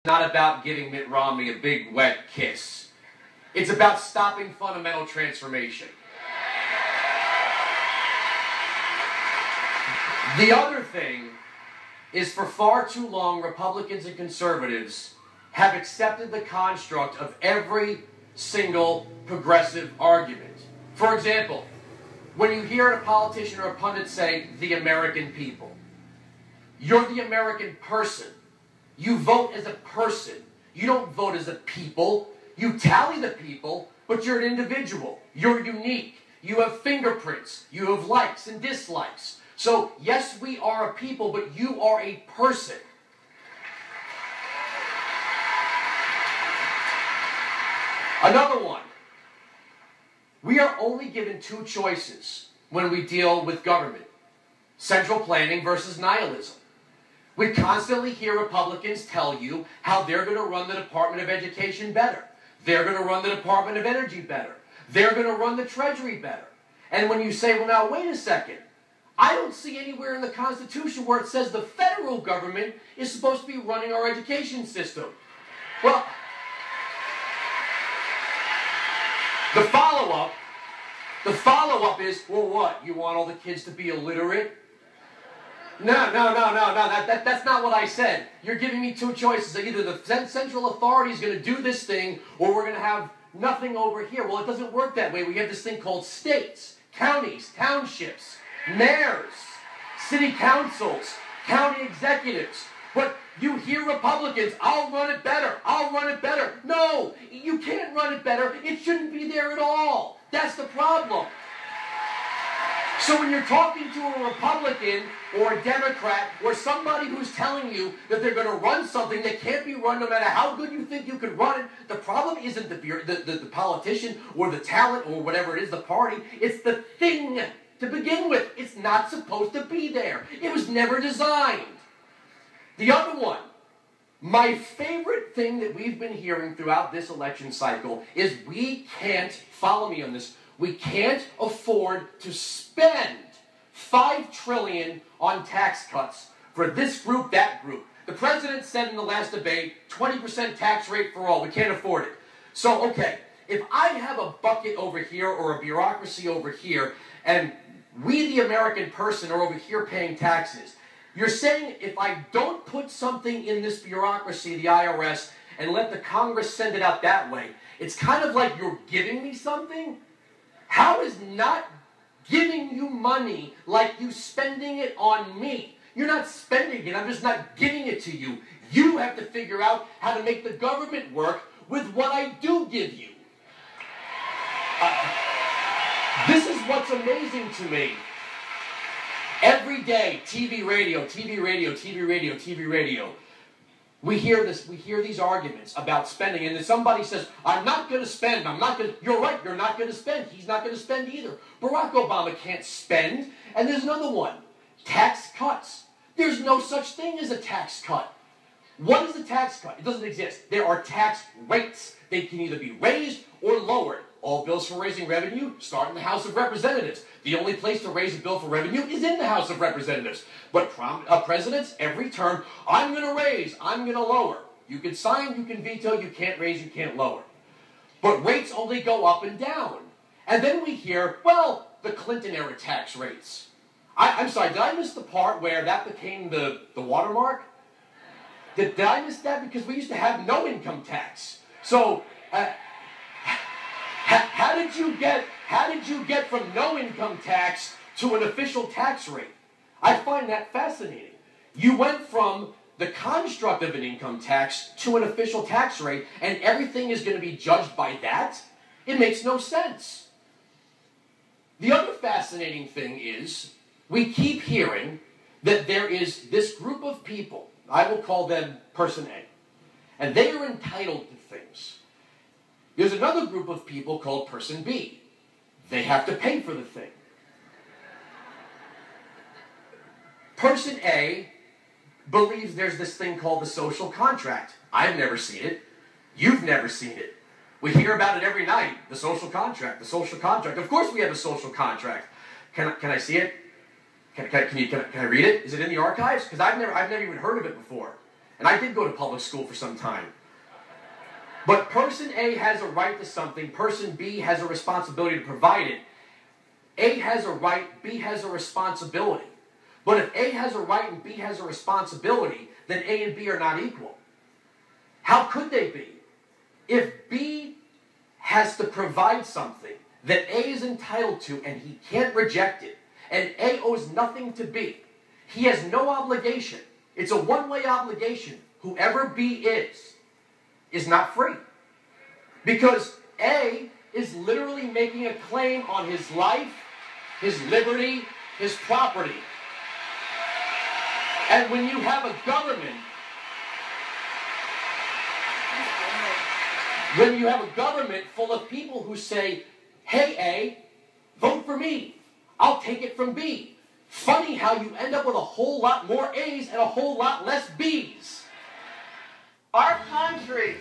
Not about giving Mitt Romney a big wet kiss. It's about stopping fundamental transformation. The other thing is, for far too long, Republicans and conservatives have accepted the construct of every single progressive argument. For example, when you hear a politician or a pundit say, the American people, you're the American person. You vote as a person. You don't vote as a people. You tally the people, but you're an individual. You're unique. You have fingerprints. You have likes and dislikes. So, yes, we are a people, but you are a person. Another one. We are only given two choices when we deal with government: central planning versus nihilism. We constantly hear Republicans tell you how they're going to run the Department of Education better. They're going to run the Department of Energy better. They're going to run the Treasury better. And when you say, well, now, wait a second. I don't see anywhere in the Constitution where it says the federal government is supposed to be running our education system. Well, the follow-up is, well, what? You want all the kids to be illiterate? No, that's not what I said. You're giving me two choices. Either the central authority is going to do this thing, or we're going to have nothing over here. Well, it doesn't work that way. We have this thing called states, counties, townships, mayors, city councils, county executives. But you hear Republicans, I'll run it better, I'll run it better. No, you can't run it better. It shouldn't be there at all. That's the problem. So when you're talking to a Republican or a Democrat or somebody who's telling you that they're going to run something that can't be run no matter how good you think you can run it, the problem isn't the politician or the talent or whatever it is, the party. It's the thing to begin with. It's not supposed to be there. It was never designed. The other one, my favorite thing that we've been hearing throughout this election cycle is we can't, follow me on this, we can't afford to spend $5 trillion on tax cuts for this group, that group. The president said in the last debate, 20% tax rate for all. We can't afford it. So, okay, if I have a bucket over here or a bureaucracy over here, and we, the American person, are over here paying taxes, you're saying if I don't put something in this bureaucracy, the IRS, and let the Congress send it out that way, it's kind of like you're giving me something? How is not giving you money like you spending it on me? You're not spending it, I'm just not giving it to you. You have to figure out how to make the government work with what I do give you. This is what's amazing to me. Every day, TV, radio, TV, radio, TV, radio, TV, radio. We hear this, we hear these arguments about spending, and then somebody says, I'm not going to spend, you're right, you're not going to spend. He's not going to spend either. Barack Obama can't spend. And there's another one, tax cuts. There's no such thing as a tax cut. What is a tax cut? It doesn't exist. There are tax rates. They can either be raised or lowered. All bills for raising revenue start in the House of Representatives. The only place to raise a bill for revenue is in the House of Representatives. But presidents, every term, I'm going to raise, I'm going to lower. You can sign, you can veto, you can't raise, you can't lower. But rates only go up and down. And then we hear, well, the Clinton-era tax rates. I'm sorry, did I miss the part where that became the watermark? Did I miss that? Because we used to have no income tax. So, how did you get from no income tax to an official tax rate? I find that fascinating. You went from the construct of an income tax to an official tax rate, and everything is going to be judged by that? It makes no sense. The other fascinating thing is, we keep hearing that there is this group of people, I will call them Person A, and they are entitled to things. There's another group of people called Person B. They have to pay for the thing. Person A believes there's this thing called the social contract. I've never seen it. You've never seen it. We hear about it every night. The social contract, the social contract. Of course we have a social contract. Can I see it? Can I read it? Is it in the archives? Because I've never even heard of it before. And I did go to public school for some time. But person A has a right to something, person B has a responsibility to provide it. A has a right, B has a responsibility. But if A has a right and B has a responsibility, then A and B are not equal. How could they be? If B has to provide something that A is entitled to and he can't reject it, and A owes nothing to B, he has no obligation. It's a one-way obligation. Whoever B is not free. Because A is literally making a claim on his life, his liberty, his property. And when you have a government, full of people who say, hey A, vote for me, I'll take it from B. Funny how you end up with a whole lot more A's and a whole lot less B's. Our country